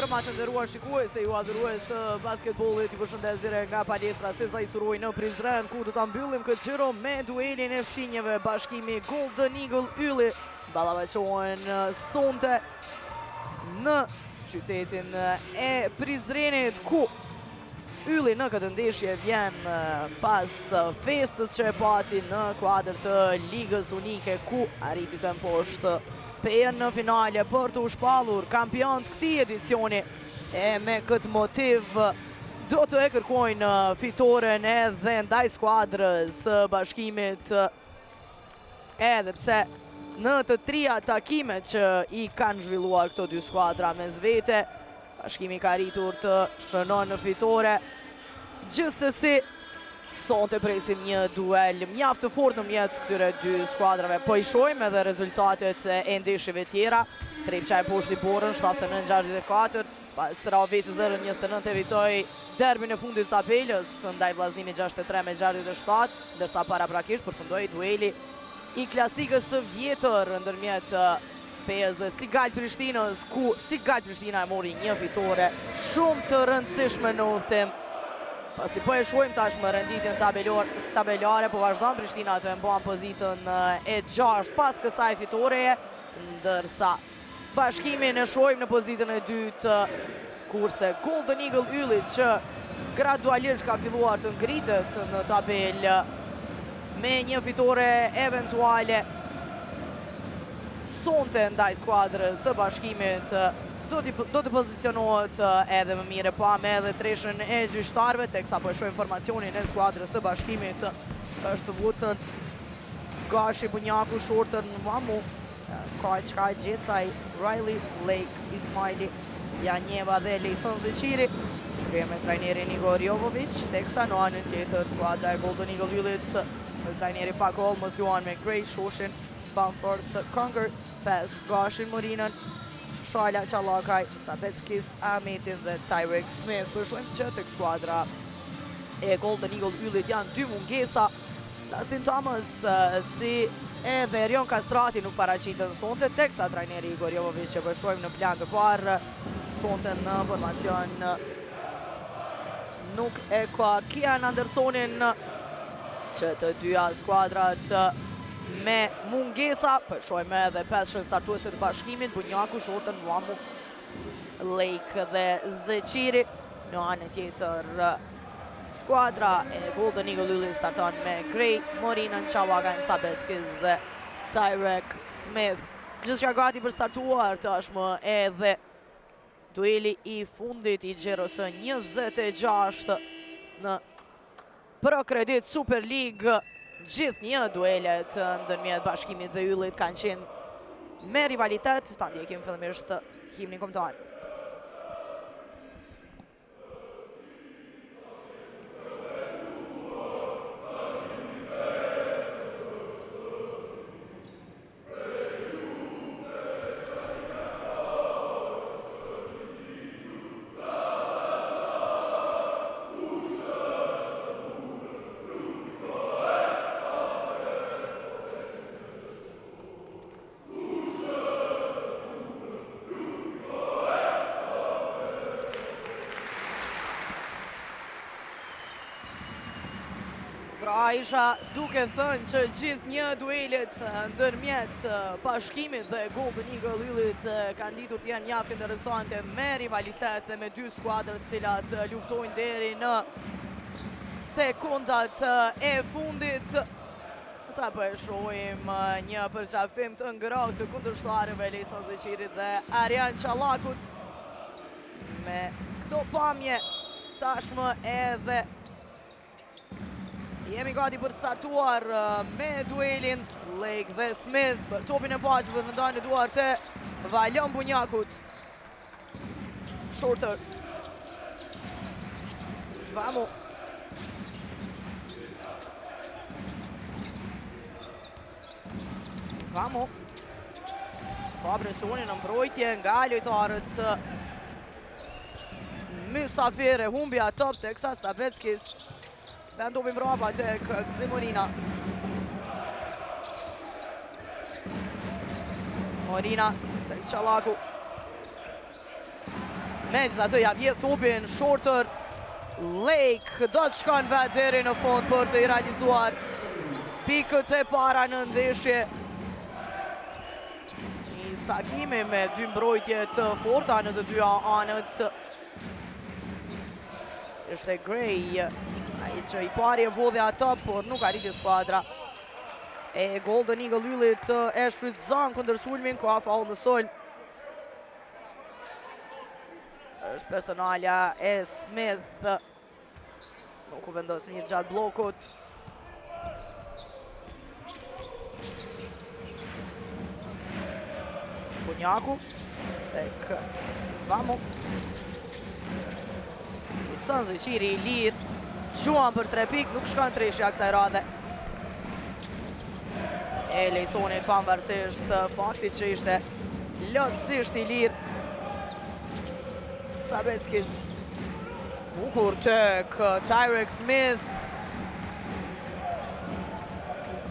mbrëma të nderuar shikues e ju adhurues të basketbollit, ju përshëndes direkt nga palestra Sezai Suroj në Prizren, ku do ta mbyllim këtë xhiro me duelin e fshinjeve. Bashkimi Golden Eagle Ylli ballafaqohen sonte në qytetin e Prizrenit, ku Ylli në këtë ndeshje vjen pas festës që e pati në kuadër të Ligës Unike, ku arriti të mposhtë PN në finale për të shpallur kampion të këtij edicioni, e me këtë motiv do të e kërkojnë fitoren edhe ndaj skuadrës së Bashkimit, edhe pse në të trija takimet që i kanë zhvilluar këto dy skuadra mes vete, Bashkimi ka arritur të shënon në fitore. Gjithsesi, sonte presim një duel mjaft të fortë në mjet këtyre dy skuadrave. Po i shohim edhe rezultatet e ndeshjeve tjera. Trepça e poshtë i Borën 79-64, pas Ravecës 29 evitoi derbin e fundit të tabelës ndaj vllazënimit 63-67, ndërsa paraprakisht përfundoi dueli i klasikës së vjetër ndërmjet PS dhe Sigal Prishtinës, ku Sigal Prishtina e mori një fitore shumë të rëndësishme në udhëtim. Pasi po e shohim tashmë renditjen tabelare, po vazhdon Prishtina të mban pozitën e 6 pas kësaj fitoreje, ndërsa Bashkimin e shohim në pozitën e 2, kurse Golden Eagle Ylli që gradualisht ka filluar të ngritet në tabelë me një fitore eventuale sonte ndaj skuadrës së Bashkimit, do të pozicionohet edhe më mire, pa me edhe treshën e gjyqtarëve, teksa po e shohim informacionin e skuadrës së Bashkimit, është vutën Gashi, Bunjaku, Shortën, Mamu, Kajqka, Gjecaj, Riley, Lake, Ismaili, Janjeva dhe Lejson Zeqiri, krye me trajnerin Igor Jovovic, teksa në anën tjetër skuadra e Golden Eagle Yllit, me trajneri Pako Olmos luan me Gray, Shoshin, Bamford, Conger, Pes, Gashin, Morinën, Shala Qalakaj, Sabeckis, Ahmetin dhe Tyrek Smith. Përshojmë që të skuadra e Golden Eagle Yllit janë dy mungesa. Dustin Thomas si edhe Rion Kastrati nuk paraqiten sonte, teksa trajneri Igor Jovovic që përshojmë në plan të parë sonte në formacion nuk e ka Kian Andersonin, që të dyja skuadrat me mungesa. Përshojmë edhe 5 startuese të Bashkimit, Bunjaku, Shortën, Muamu, Lake dhe Zeqiri. Në anën tjetër skuadra e Golden Eagle Ylli starton me Gray, Morinën, Qawagan, Sabeckis dhe Tyrek Smith. Gjithçka gati për startuar tashmë edhe dueli i fundit i xhiros 26 në Pro Credit Super League. Gjithë një duelet ndërmjet Bashkimit dhe Yllit kanë qenë me rivalitet. Ta ndjekim fillimisht himnin kombëtar. Pra isha duke thënë që gjithë një duelet ndërmjet Bashkimit dhe Golden Eagle Yllit kanë ditur të janë mjaft interesante, me rivalitet dhe me dy skuadrat cilat luftojnë deri në sekondat e fundit. Sa po e shohim një përqafim të ngrohtë të kundërshtarëve Lejson Zeqirit dhe Arjan Qallakut. Me këto pamje tashmë edhe jemi gati për startuar me duelin Lake dhe Smith për topin e parë që përfundon në duart e Valjon Bunjakut. Shorter. Vamo. Vamo. Pa presionin në mbrojtje nga lojtarët Mysafir e humbja top teksa Sabeckis vend dobi mbrapa tek Morina. Morina tek Qallaku. Me që atë ja vjedh topin, Shorter, Lake do të shkon vetë deri në fund për të i realizuar pikët e para në ndeshje. Një stakimi me dy mbrojtje të forta në të dyja anët. Ishte Gray, ai që i pari e vodhe ato, por nuk arriti skuadra e Golden Eagle Yllit e shfrytëzon kundër sulmin, ka faul në sulm. Është personalja e Smith, nuk u vendos mirë gjatë blokut. Bunjaku tek Vamo. Sonzi Qiri i lirë, gjuan për 3 pikë, nuk shkon treshja kësaj radhe. E lejsoni pavarësisht faktit që ishte lotësisht i lirë. Sabeckis, bukur tek Tyrek Smith.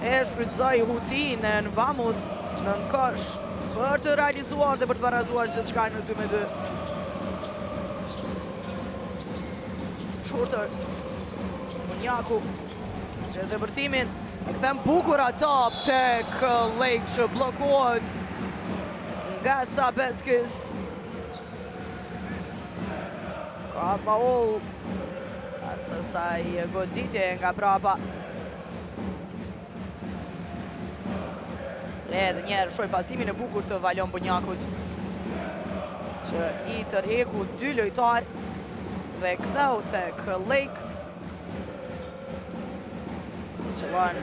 E shfrytëzoi Hutinën, Vamut në kosh për të realizuar dhe për të barazuar që shkajnë në 2-2. Shorter, Bunjaku, që dhe bërtimin, e këthem bukur atop tek Lake që blokohet nga Sabeckis. Ka faul, asaj goditje nga prapa. Edhe njerë shoj pasimin e bukur të Valon Bunjakut, që i tërheku 2 lojtar dhe ktheu tek Lake. Qëllon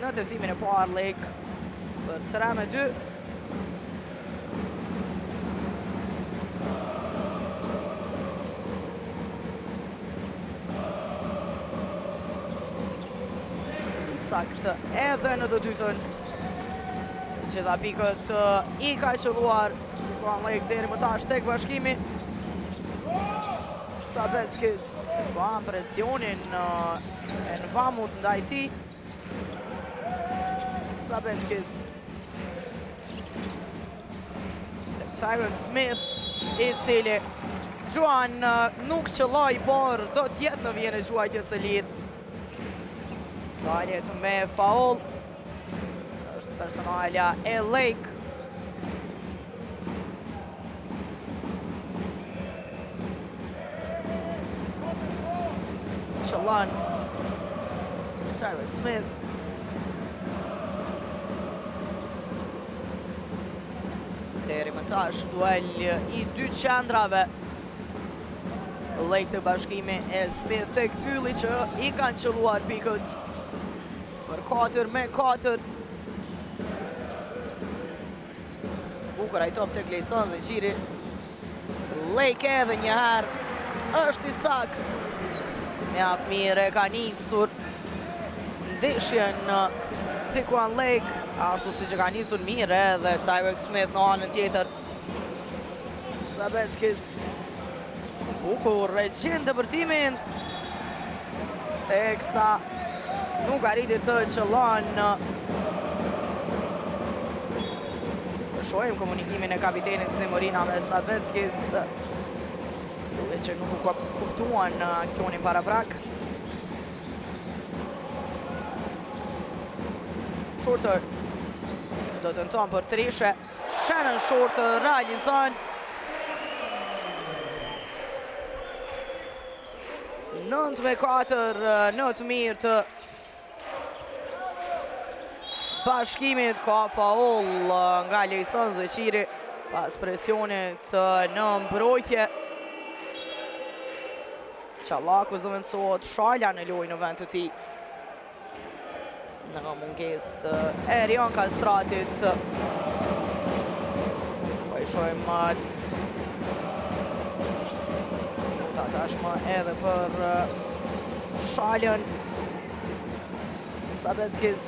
në tentimin e parë Lake për 3-2. Sakt edhe në të dytën. Gjitha pikët i ka qëlluar Lake deri më tash tek bashkimi. Sabeckis ban presionin e në Vamut ndaj tij. Sabeckis Tyrek Smith, i cili gjuan nuk qëlloj, por do t'jetë në vjen e gjuajtjes së lirë. Daljet me faul. Është personalja e Lake. Qëllon Tyrek Smith. Deri më tash duel i 2 qendrave. Lake të bashkimi e Smith tek Ylli që i kanë qëlluar pikët për 4-4. Bukur ai top tek Lejson Zeqiri. Lake edhe njëherë është i sakt. Mjaft mirë e ka nisur ndeshjen Tikuan Lake, ashtu si që ka nisur mirë edhe Tyrek Smith në anën tjetër. Sabeckis, bukur e gjen dëbërtimin, teksa nuk arriti të qëllon. Shohim komunikimin e kapitenit Zemorina me Sabeckis, që nuk u kuptuan në aksionin para brak. Shorter do të tenton për treshe. Shannon Shorter realizon. 9-4 në të mirë të bashkimit. Ka faul nga Lejson Zeqiri pas presionit në mbrojtje. Qallaku zëvendësohet shalja në lojë në vend të tij. Në mungesë e Rion Kastratit. Po i shohim tashmë edhe për shaljen. Sabeckis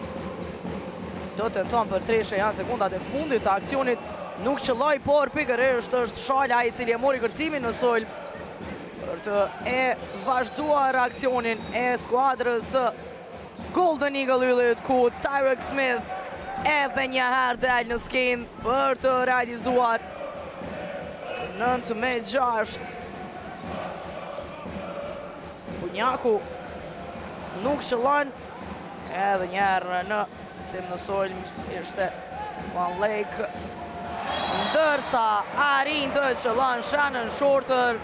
do të tenton për treshe, janë sekundat e fundit të aksionit. Nuk qëlloj, por pikërisht është shalja i cili e mori kërcimin në sulm për të e vazhduar aksionin e skuadrës Golden Eagle Yllit, ku Tyrek Smith edhe njëherë del në skenë për të realizuar 9-6. Bunjaku nuk qëllon. Edhe njerë në cim në solm ishte Van Lake. Ndërsa arrin të qëllon Shannon Shorter.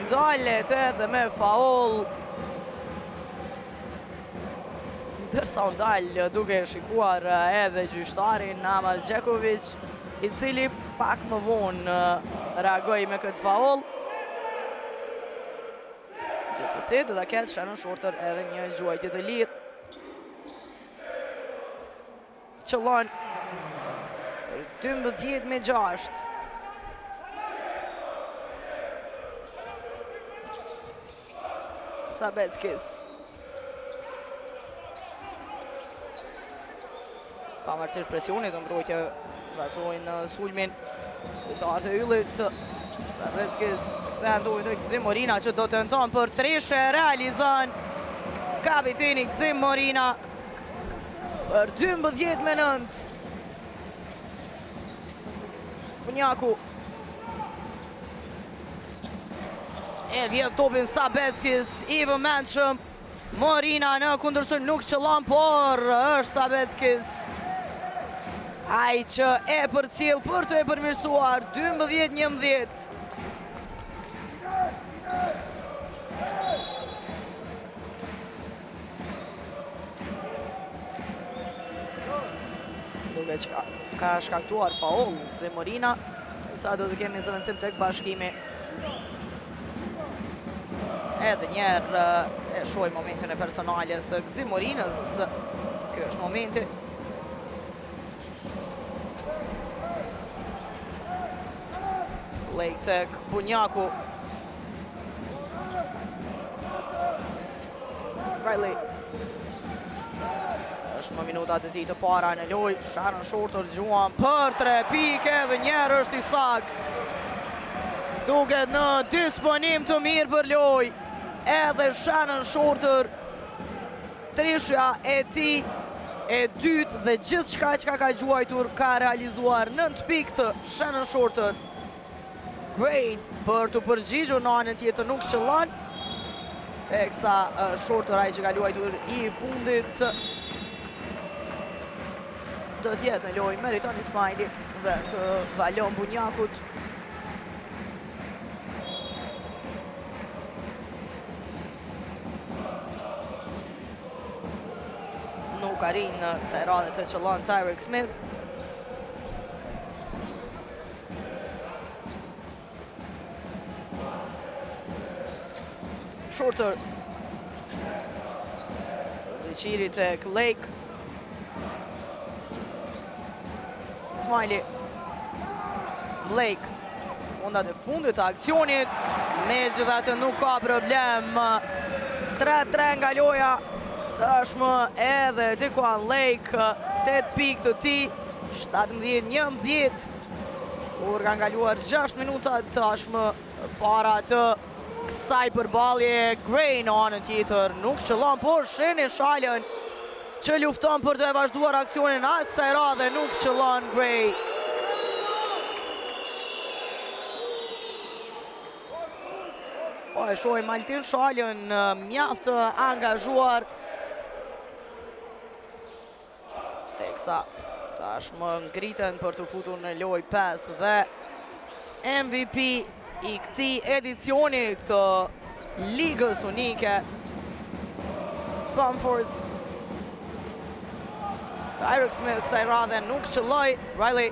Ndalet edhe me faul. Ndërsa ndalë duke shikuar edhe gjyqtarin Amal Gjekovic, i cili pak më vonë reagoi me këtë faul. Gjithsesi do ta ketë Shannon Shorter edhe një gjuajtje të lirë. Qëllon 12-6. Sabeckis. Pavarësisht presionit të mbrojtje vazhdojnë sulmin lojtarët e Yllit. Sabeckis vendojnë të Gzim Morina që do të tenton për treshe, realizon kapiteni Gzim Morina për 12-9. Bunjaku e vjedh topin Sabeckis, i vëmendshëm. Morina në kundërshtim nuk qëllon, por është Sabeckis ai që e përcjell për të e përmirësuar. 12-11. Duke që ka shkaktuar faul Gzim Morina, sa do të kemi zëvendësim tek bashkimi. Edhe njerë e shohim momentin e personales Gzim Morinës. Ky është momenti. Lejk tek Bunjaku. Riley. Është më minutat e tij të para në lojë. Shannon Shorter gjuan për 3 pikë dhe njerë është i sakt. Duket në disponim të mirë për lojë. Edhe Shannon Shorter, trishja e tij e dytë dhe gjithçka që ka gjuajtur ka realizuar. 9 pikë të Shannon Shorter. Great për të përgjigjur në anën tjetër nuk qëllon. Teksa Shorter ai që ka luajtur i fundit do t'jetë në lojë Meriton Ismaili dhe të Valon Bunjakut. Nuk arrin në kësaj radhe të qëllon Tyrek Smith. Shorter. Ziqiri tek Lake. Ismaili. Blake. Sekundat e fundit të aksionit. Megjithatë nuk ka problem. 3-3 nga loja. Tashmë edhe Dequan Lake. 8 pikë të tij. 17-11. Kur ka ngaluar 6 minuta tashmë para të kësaj përballje. Gray në anën tjetër nuk qëllon, por sheni Shalën që lufton për të e vazhduar aksionin asaj radhe nuk qëllon Gray. Po e shohim Altin Shalën mjaft angazhuar. Teksa tashmë ngriten për të futur në lojë 5 dhe MVP i këtij edicioni të Ligës Unike. Bamford. Tyrek Smith kësaj radhe nuk qëlloi. Riley.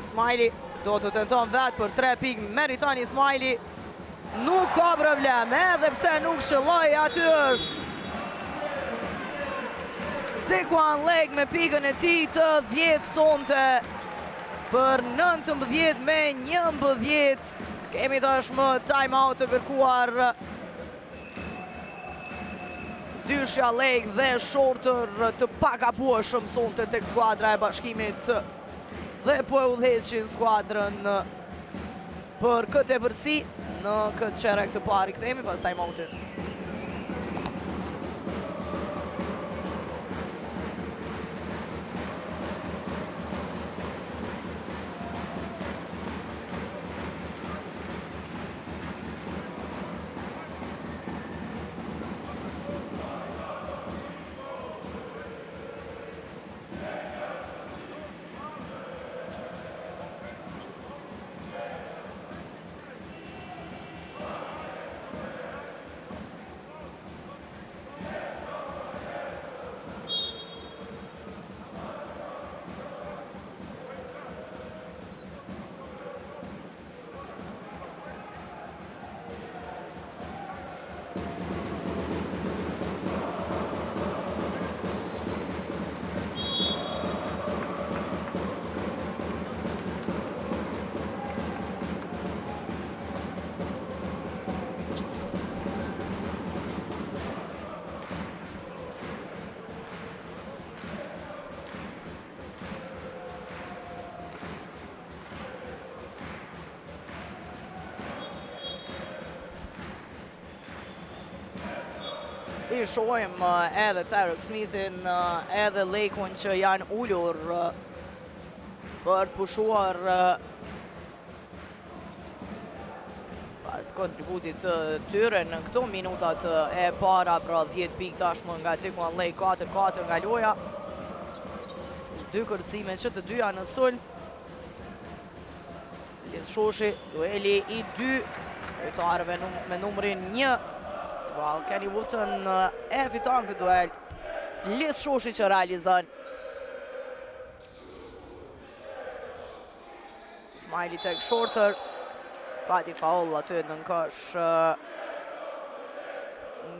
Ismaili do të tenton vetë për 3 pikë. Meriton Ismaili. Nuk ka problem, edhe pse nuk qëlloi, aty është Dequan Lake me pikën e tij të 10 sonte për 19-11. Kemi tashmë time-out të kërkuar. Dyshja Lake dhe Shorter të pagabueshëm sonte tek skuadra e bashkimit dhe po e udhëheqin skuadrën për këtë epërsi në këtë çerek të parë. Kthehemi pas time-outit. I shohim edhe Tyreek Smithin edhe Lekun që janë ullur për të pushuar pas kontributit të tyre në këto minutat e para, pra 10 pikë tashmë nga Declan Lake, 4-4 nga loja. 2 kërcime që të dyja në sulm. Lis Shoshi, dueli i 2 lojtarëve me numrin 1. Kenny Wotton e fiton këtë duel. Lis Shoshi që realizon. Smiley tek Shorter. Pati faul aty në kësh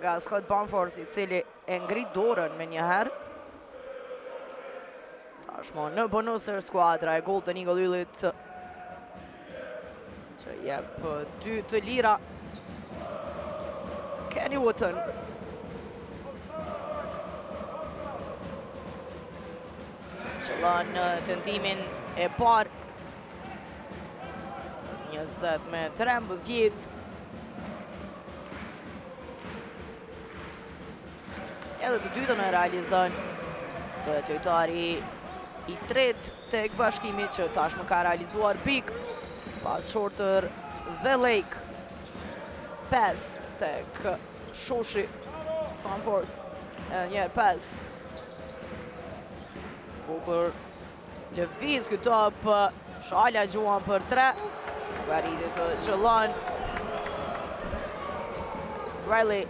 nga Scott Bamford, i cili e ngrit dorën me njëherë. Tashmo në bonusër skuadra e Golden Eagle Yllit që jep 2 të lira. Kenny Wotton. Qëllon tentimin e parë. 20-13. Edhe të dytën e realizon. Dohet lojtari i tretë tek bashkimi që tashmë ka realizuar pik. Pas Shorter dhe Lake. 5 tek Shoshi. Bamford. Edhe njerë 5. Bukur lëviz këtë top. Shala gjuan për 3. Garitit të qëllon. Riley.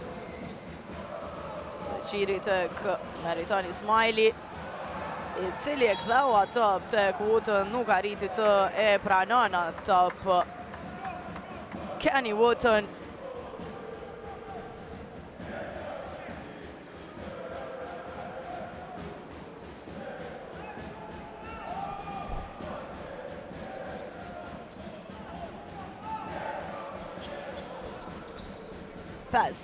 Qiri tek Meritani Smiley, i cili e ktheu atë tek Wotton, nuk arriti të e pranon atë Kenny Wotton. Pass.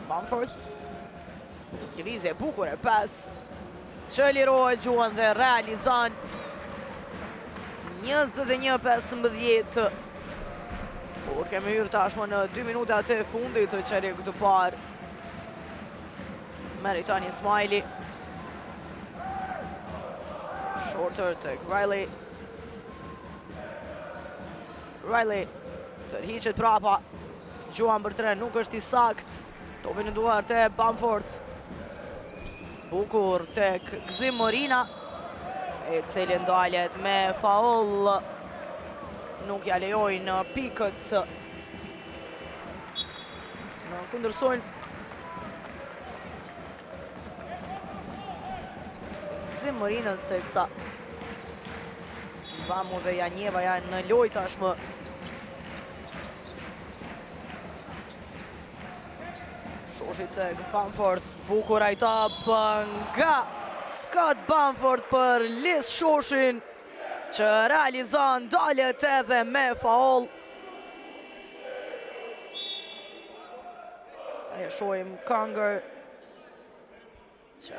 Bamford. Lëvizje bukur e pas. Që lirohet gjuan dhe realizon. 21-15. Por kemi hyrë tashmë në 2 minutat e fundit të çerjes të parë. Meritani Smiley. Shorter tek Riley. Riley tërhiqet prapa. Gjuan për 3, nuk është i sakt. Topi në duar të Bamford. Bukur tek Gzim Morina, e cili ndalet me faul. Nuk ja lejojnë pikët në kundërshtojnë. Gzim Morinës teksa Vamu dhe Janjeva janë në lojë tashmë. Shoshi tek Bamford, bukur ai top nga Scott Bamford për Lis Shoshin, që realizon dalet edhe me faul. E shohim Conger që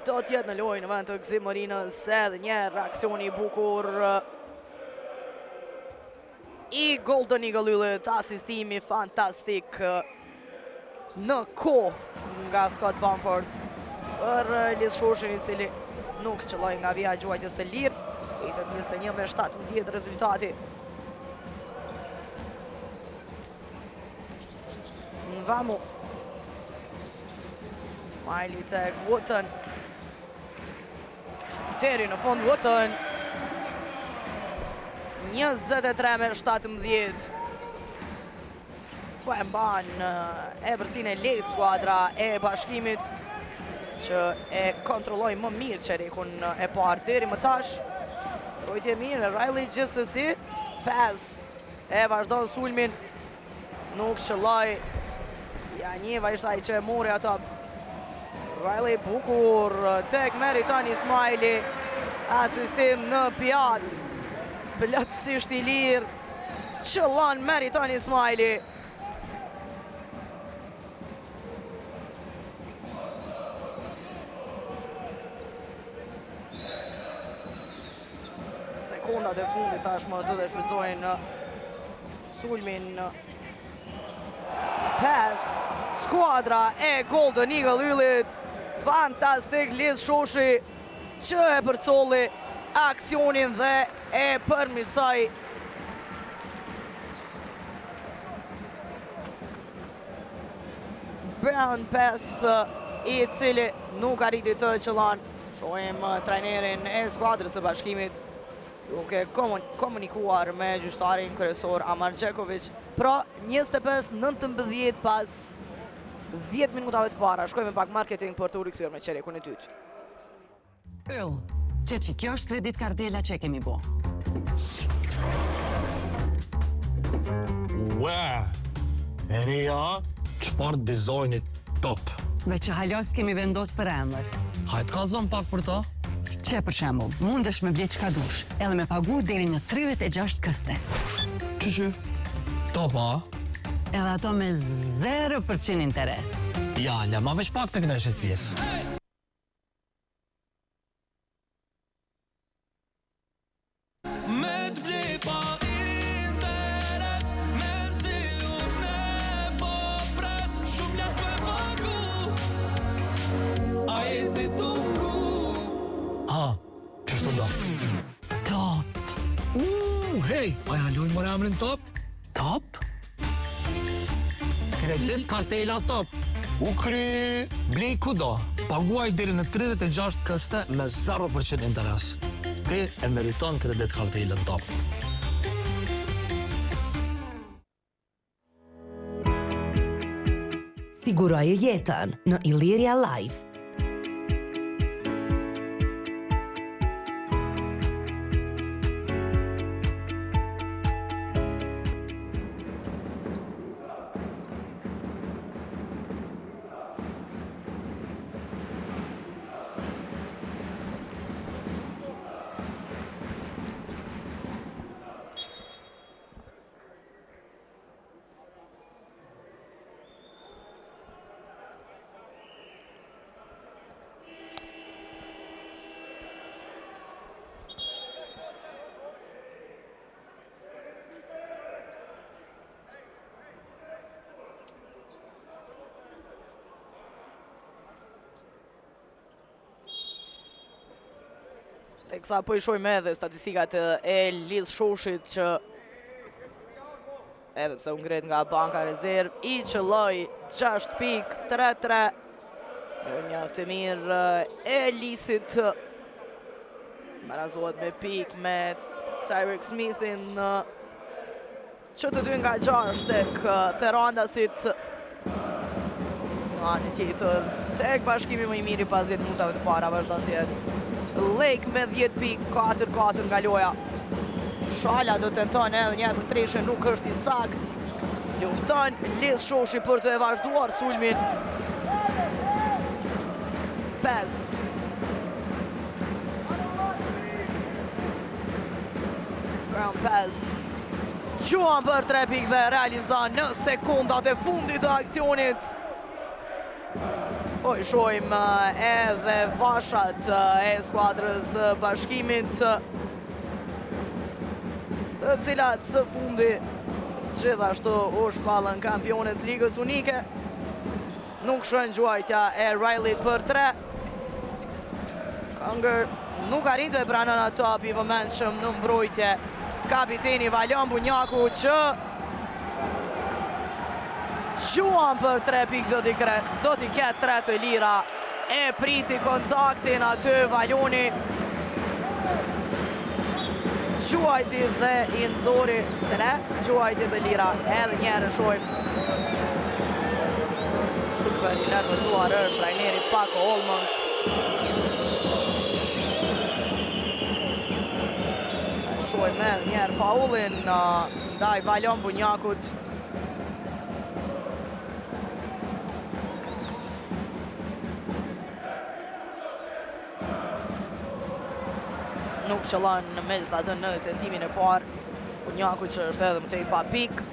do t'jetë në lojë në vend të Gzim Morinës, edhe një reakcioni bukur i Golden Eagle Yllit, asistimi fantastik në kohë nga Scott Bamford për Lis Shoshin, i cili nuk qëlloj nga vija gjuajtjes së lirë. Vitët 21-17 rezultati. Vamu. Smiley tek Wotton. Shkuteri në fund Wotton. 23-17. Po e mban e përsin e lejë skuadra e bashkimit, që e kontrolloj më mirë çerikun e parë deri më tash. Rojtje mirë, Riley gjithsesi. 5 e vazhdon sulmin. Nuk qëlloj. Janiva ishte ai që e mori ato. Riley bukur tek Meriton Ismaili. Asistim në pjat. Plotësisht i lirë. Qëllon Meriton Ismaili. Sekundat e fundit tashmë do të shfrytëzojnë sulmin. 5 skuadra e Golden Eagle Yllit. Fantastik Liz Shoshi që e përcolli aksionin dhe e përmirësoi. Brown 5 i cili nuk arriti të qëllan. Shohim trajnerin e skuadrës së Bashkimit duke komunikuar me gjyqtarin kryesor Amar Gjekovic. Pra 25-19 pas 10 minutave të para. Shkojmë pak marketing për të rikthyer me çerekun e dytë. Yll, Qeqi, kjo është kredit kardela që e kemi bo. Ue, Eria, qëpar dizajnit top. Me që halos kemi vendos për emër. Hajtë kalzon pak për ta? Që për shembull, mundesh me ble çka dush, edhe me pagu deri në 36 këste. Që? Top, a? Edhe ato me 0% interes. Ja, ma veç pak të këneshit pjesë. Top. Hej, a ja lujnë mërë emrin top? Top? Kredit kartela top. U kry, blej kudo. Paguaj deri në 36 këste me 0% interes. Ti e meriton kredit kartela top. Siguroje jetën në Illyria Life. Teksa po i shojmë edhe statistikat e Liz Shoshit që edhe pse u ngret nga banka rezerv, i qëlloj 6 pik, 3-3. Mjaft e mirë e Lisit. Barazohet me pik me Tyreek Smithin që të dy nga 6 tek Therandasit. Në anë tjetër tek Bashkimi më i miri pas 10 minutave të para vazhdon të jetë Lake me 10 pik, 4-4 nga loja. Shala do të tenton edhe një për treshën, nuk është i sakt. Lufton Liz Shoshi për të e vazhduar sulmin. 5. Brown 5. Quan për 3 pik dhe realizon në sekundat e fundit të aksionit. Po i shojmë edhe vashat e skuadrës Bashkimit, të cilat së fundi gjithashtu u shpallën kampionet Ligës Unike. Nuk shën gjuajtja e Riley për 3. Këngër nuk arrin të e pranën ato i vëmendshëm në mbrojtje kapiteni Valjan Bunjaku që quan për 3 pik do t'i ketë 3 të lira. E priti kontaktin aty Valjoni. Quajti dhe i nëzori 3 quajti të lira. Edhe njerë shojmë. Super i nervëzuar është trajneri Paco Olmos. Sa shojmë edhe njerë faullin ndaj Valon Bunjakut. Nuk qëllon në mes atë në tentimin e parë. Bunjakut që është edhe më tej pa pik.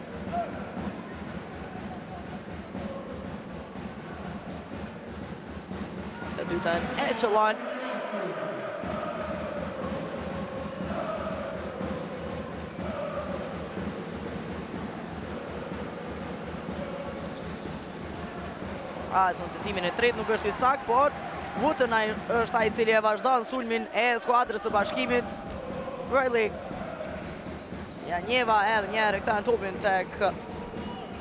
E dytën e qëllon. As në tentimin e tretë nuk është i sakt, por Wooten është ai i cili e vazhdon sulmin e skuadrës së Bashkimit. Riley Janjeva edhe njerë këta në topin tek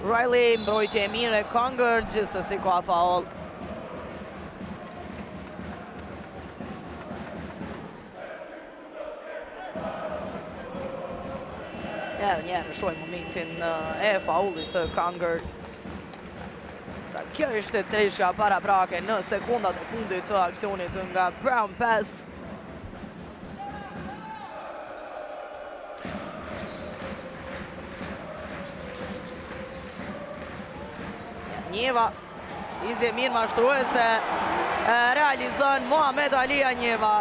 Riley, mbrojtje e mire Conger, gjithsesi ka faull. Edhe njerë shojmë momentin e faullit të Conger. Kjo ishte treshja para prake në sekundat e fundit të aksionit nga Brown Pass. Janjeva, izje mirë mashtruese, realizon Mohamed Ali Janjeva.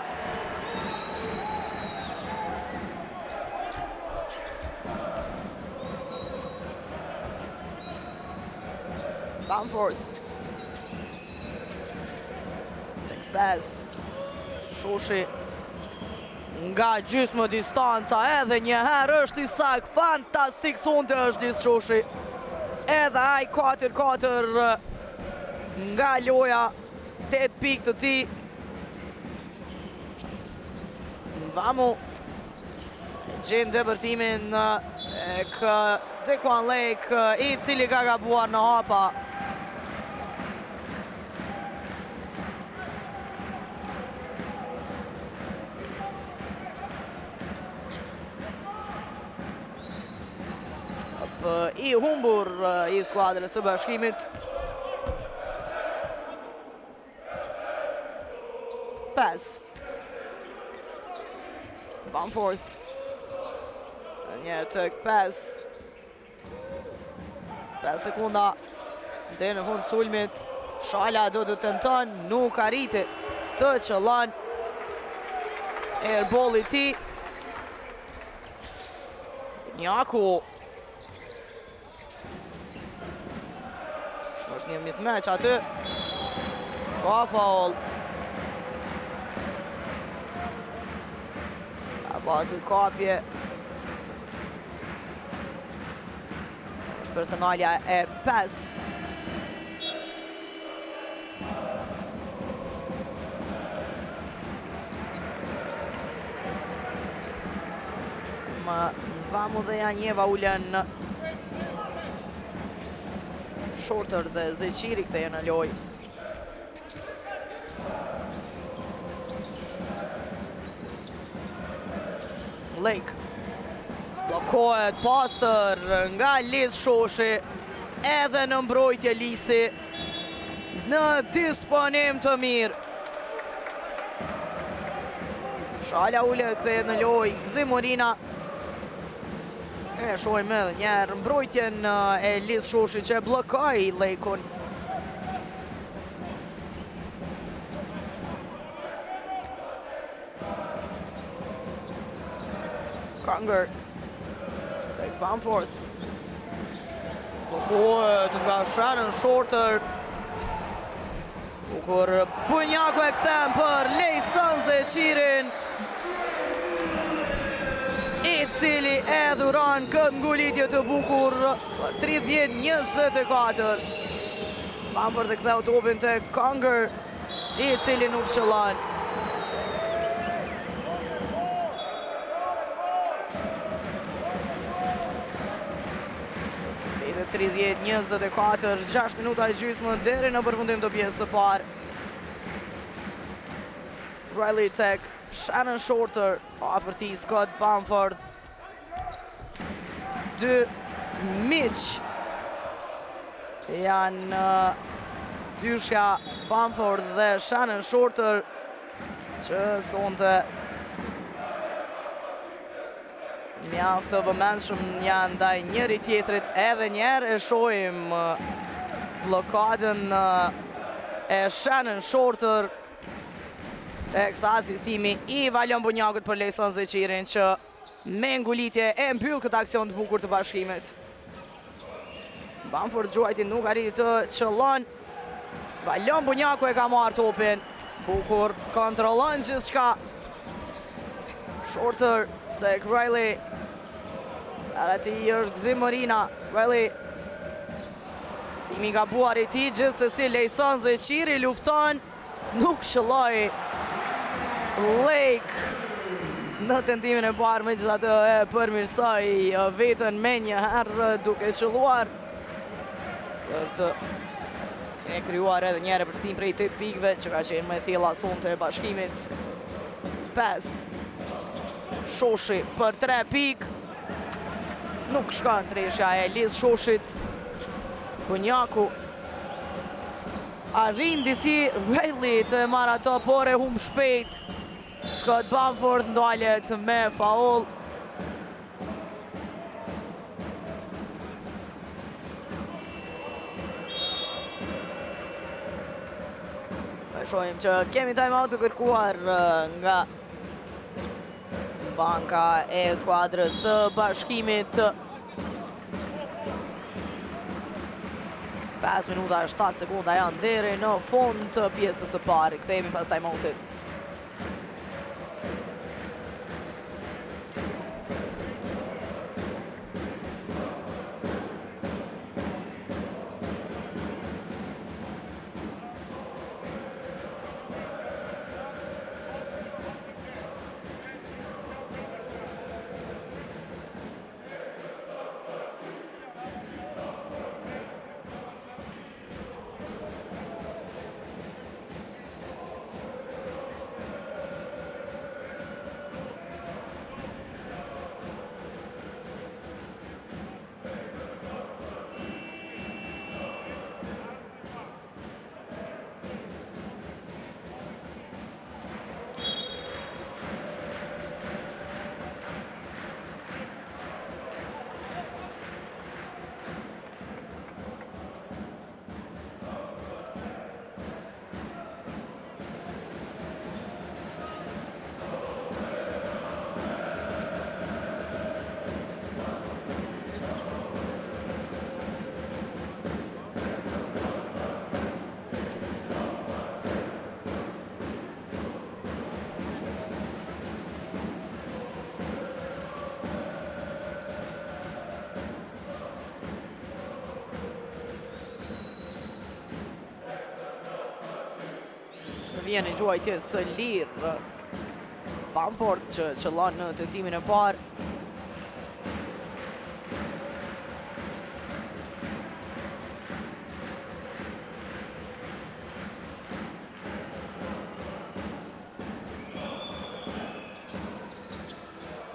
Bamford. Pas. Shoshi. Nga gjysmë distanca edhe një herë është i sak. Fantastik sonte është Lis Shoshi. Edhe ai 4-4 nga loja. 8 pikë të tij. Vamu. Gjen depërtimin Dequan Lake, i cili ka gabuar në hapa. I humbur i skuadrës së Bashkimit. Pass. Bamford. Një tëk pass. 5 sekunda. Dhe në fund sulmit. Shala do të tenton, nuk arriti të qëllon. Airball i ti. Njaku. Është një mismatch aty. Ka foul. Ka pasur kapje. Është personalja e 5. Vamu dhe Janjeva ulen Shorter dhe Zeqiri ktheje në lojë. Lake. Blokohet pastër nga Lis Shoshi. Edhe në mbrojtje Lisi. Në disponim të mirë. Shala ulet kthehet në lojë. Gzimorina. E shojmë edhe njerë mbrojtjen e Lis Shoshi që blokoj Lejkun. Conger. Tek Bamford. Blokohet nga Shannon Shorter. Kur Bunjaku e kthen për Lejson Zeqirin, i cili e dhuron këtë ngulitje të bukur 30-24. Bamford e ktheu topin të Conger, i cili nuk qëllon. Dhe 30-24, 6 minuta e gjysmë deri në përfundim të pjesës së parë. Riley tek Shannon Shorter, afërti Scott Bamford. 2 miq janë dyshja Bamford dhe Shannon Shorter, që sonte mjaft të vëmendshëm janë ndaj njëri tjetrit. Edhe njerë e shohim blokadën e Shannon Shorter tek sa asistimi i Valion Bunjakut për Lejson Zeqirin që me ngulitje e mbyll këtë aksion të bukur të bashkimit. Bamford Gjuajti nuk arriti të qëllon. Valion Bunjaku e ka marrë topin. Bukur kontrollon gjithçka. Shorter tek Riley. Arati është gzim Morina. Riley. Simi ka buar i ti gjithsesi Lejson Zeqiri lufton. Nuk qëlloj Lake në tentimin e parë, megjithatë e përmirësoi veten me një herë duke qëlluar për të e krijuar edhe një herë përshtim prej 8 pikëve që ka qenë më e thella sonte e bashkimit. 5 Shoshi për 3 pikë. Nuk shkon treshja e Liz Shoshit. Bunjaku arrin disi Riley të marrë ato, por e humb shpejt. Scott Bamford ndalet me faul. Shohim që kemi time-out të kërkuar nga banka e skuadrës së bashkimit. 5 minuta e 7 sekunda janë deri në fund të pjesës së parë. Kthehemi pas time-outit. Në vjen i Gjuajtjes së lirë. Bamford që qëllon në tentimin e parë.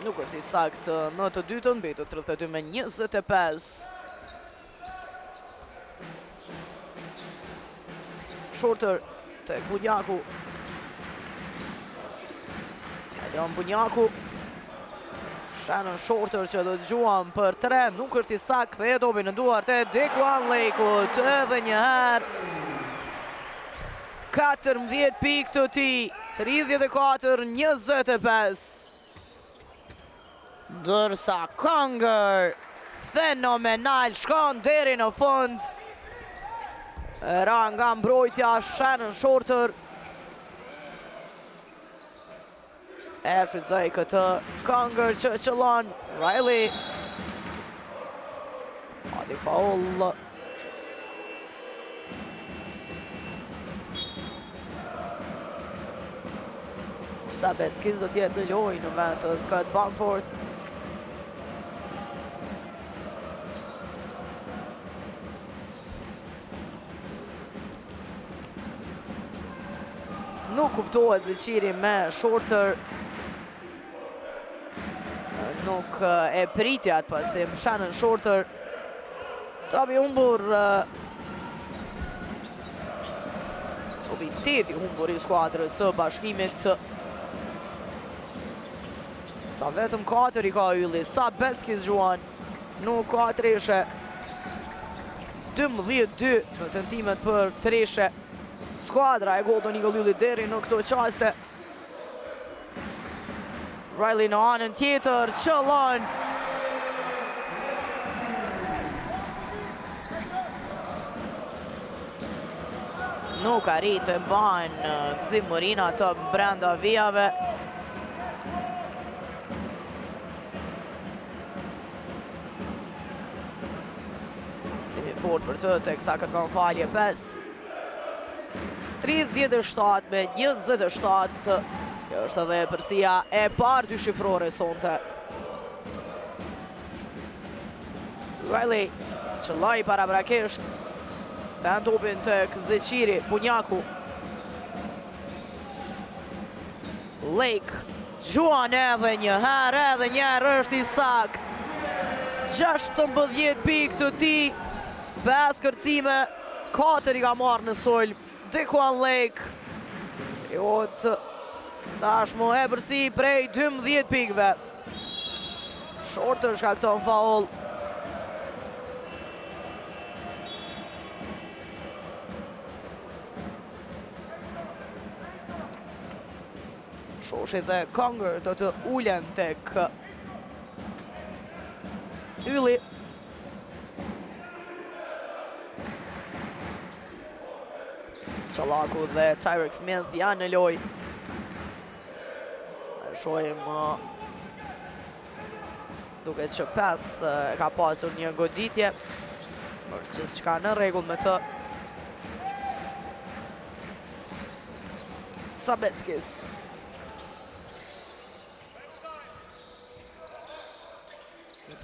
Nuk është i saktë në të dytën, mbetet 32-25. Shorter tek Bunjaku. Valion Bunjaku. Shannon Shorter që do të gjuam për 3, nuk është i saktë dhe dobi në duart e Dequan Lakeut edhe një herë. 14 pikë të tij, 34-25. Ndërsa Conger fenomenal shkon deri në fund. Ra nga mbrojtja Shannon Shorter. E shfrytëzoi këtë Conger që qëllon. Riley. Adi faul. Sabetskis do t'jetë në lojë në vend të Scott Bamford. Nuk kuptohet Zeqiri me Shorter. Nuk e pritja atë pasim Shannon Shorter. Tobi humbur Tobi teti humbur i skuadrës së bashkimit. Sa vetëm 4 i ka Ylli, sa Beskis Gjuan, nuk ka treshe. 12-2 në tentimet për treshe. Skuadra e Golden Eagle Ylli deri në këto qaste. Riley në anën tjetër, qëllon. Nuk arrit të mban Gzim Morina të brenda vijave. Simi fort për të teksa kërkon falje 5. 37 me 27. Kjo është edhe përsia e parë dyshifrore sonte. Riley qëlloj parabrakisht. Vend topin të Zeqiri, Bunjaku. Lake, Gjuan edhe një herë është i sakt. 16 pikë të ti, 5 kërcime, 4 i ka marrë në sulm. Dequan Lake, tashmo e përsi prej 12 pikëve. Shorter shkakton faul. Shoshi dhe Conger do të ulen tek Ylli. Qallaku dhe Tyrek Smith janë në loj. Shohim duket që 5 ka pasur një goditje, por gjithçka në rregull me të. Sabetskis.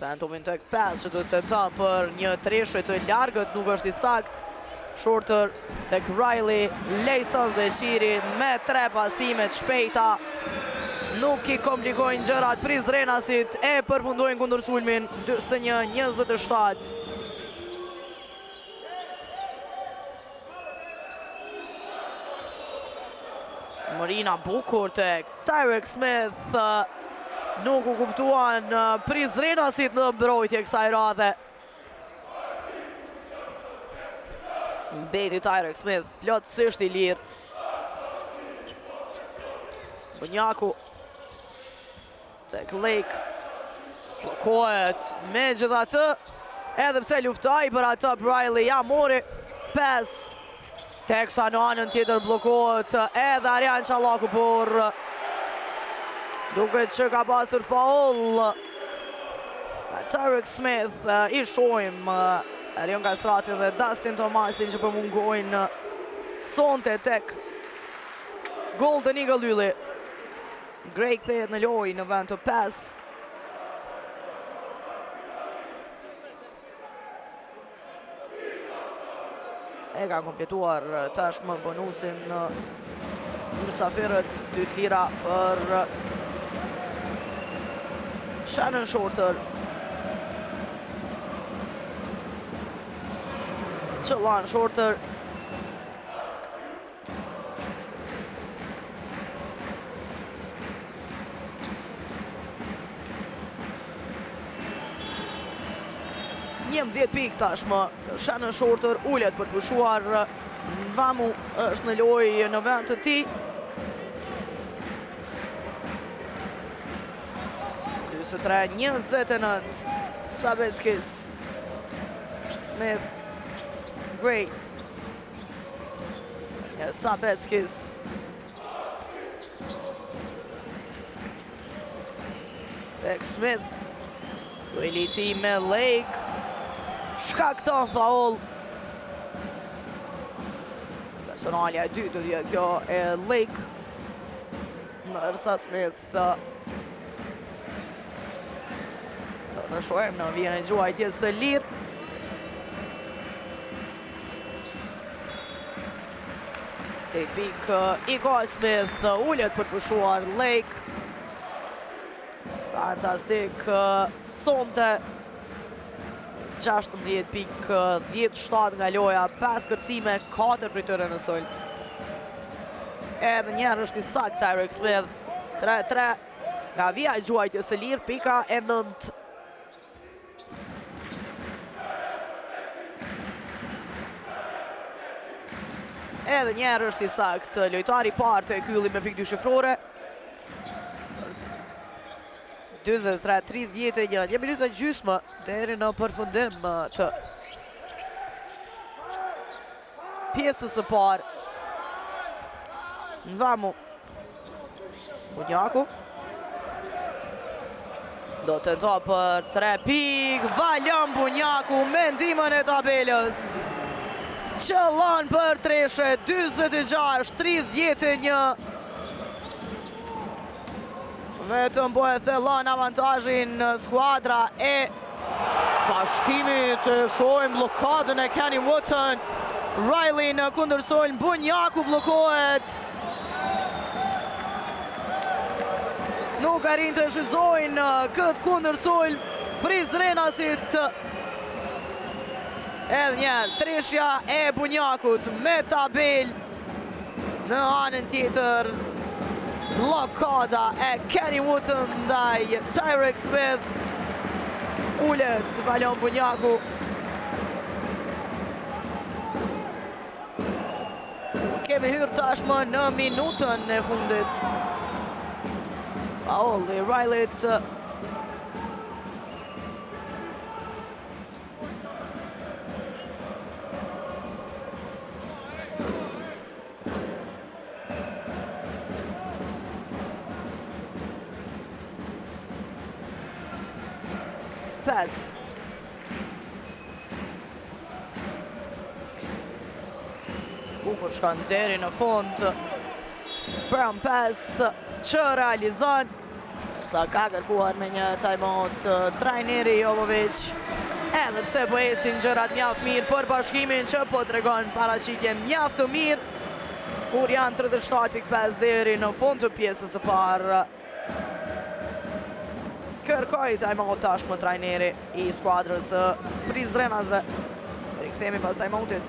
Phantomin tek 5 që do të tenton për një treshe të largët, nuk është i sakt. Shorter tek Riley, Lejson Zeqiri me 3 pasimet shpejta. Nuk i komplikojnë gjërat Prizrenasit, e përfundojnë kundër sulmin 21-27. Morina bukur tek Tyrek Smith. Nuk u kuptuan Prizrenasit në mbrojtje kësaj radhe. Mbeti Tyrek Smith, plotësisht i lirë. Bunjaku tek Lake. Blokohet me gjithatë, edhe pse luftaj për atë Riley ja mori 5. Teksa në anën tjetër blokohet edhe Arjan Qallaku, por duket që ka pasur faul. Tyrek Smith i shohim Erion Kastrati dhe Dustin Thomasin që përmungojnë sonte tek Golden Eagle Ylli. Gray kthehet në lojë në vend të 5. E ka kompletuar tashmë bonusin mysafirët 2 lira për Shannon Shorter. Qëllan Shorter. Njem 10 pikë tashmë. Shannon Shorter ullet për të pushuar. Vamu është në lojë në vend të tij. 23-29. Sabetskis. Smith. Gray. Sabetskis. Tek Smith. Dueliti me Lake. Shkakton faul. Personalja e dytë dhe kjo e Lake. Ndërsa Smith në shohem në vjen e gjuajtjes së lirë. Tek pik i ka Smith, ullet për pushuar Lake. Fantastik sonte. 16 pikë, 17 nga loja, 5 kërcime, 4 për tyre në sulm. Edhe njerë është i sakt Tyrek Smith. 3-3. Nga vija e gjuajtjes së lirë, pika e 9. Edhe njerë është i sakt, lojtari parë të Kylli me pikë 2 shifrore. 23-31, 1 minuta gjysmë deri në përfundim të pjesës së parë. Nvamu Bunjaku do të tento për 3 pikë. Valjan Bunjaku me ndihmën e tabelës. Qëllon për treshe 26-31. Vetëm po e thellon avantazhin në skuadra e Bashkimit. Shohim blokadën e Kenny Wotton. Riley në kundërsolm, Bunjaku blokohet. Nuk arrin të shfrytëzojnë këtë kundërsolm Prizrenasit. Edhe njerë, treshja e Bunjakut me tabel. Në anën tjetër, blokada e Kenny Wotton ndaj Tyreek Smith. Ullet Valjan Bunjaku. Kemi hyrë tashmë në minutën e fundit. Paoli Riley. Pass. Bukur shkon deri në fund. Brown pass që realizon. Sa ka kërkuar me një timeout trajneri Jovovic. Edhe pse po esin gjërat mjaft mirë për Bashkimin që po tregon paraqitje mjaft të mirë. Kur janë 37.5 deri në fund të pjesës së parë. Kërkoj timeout tashmë trajneri i skuadrës Prizrenasve. Rikthehemi pas timeoutit.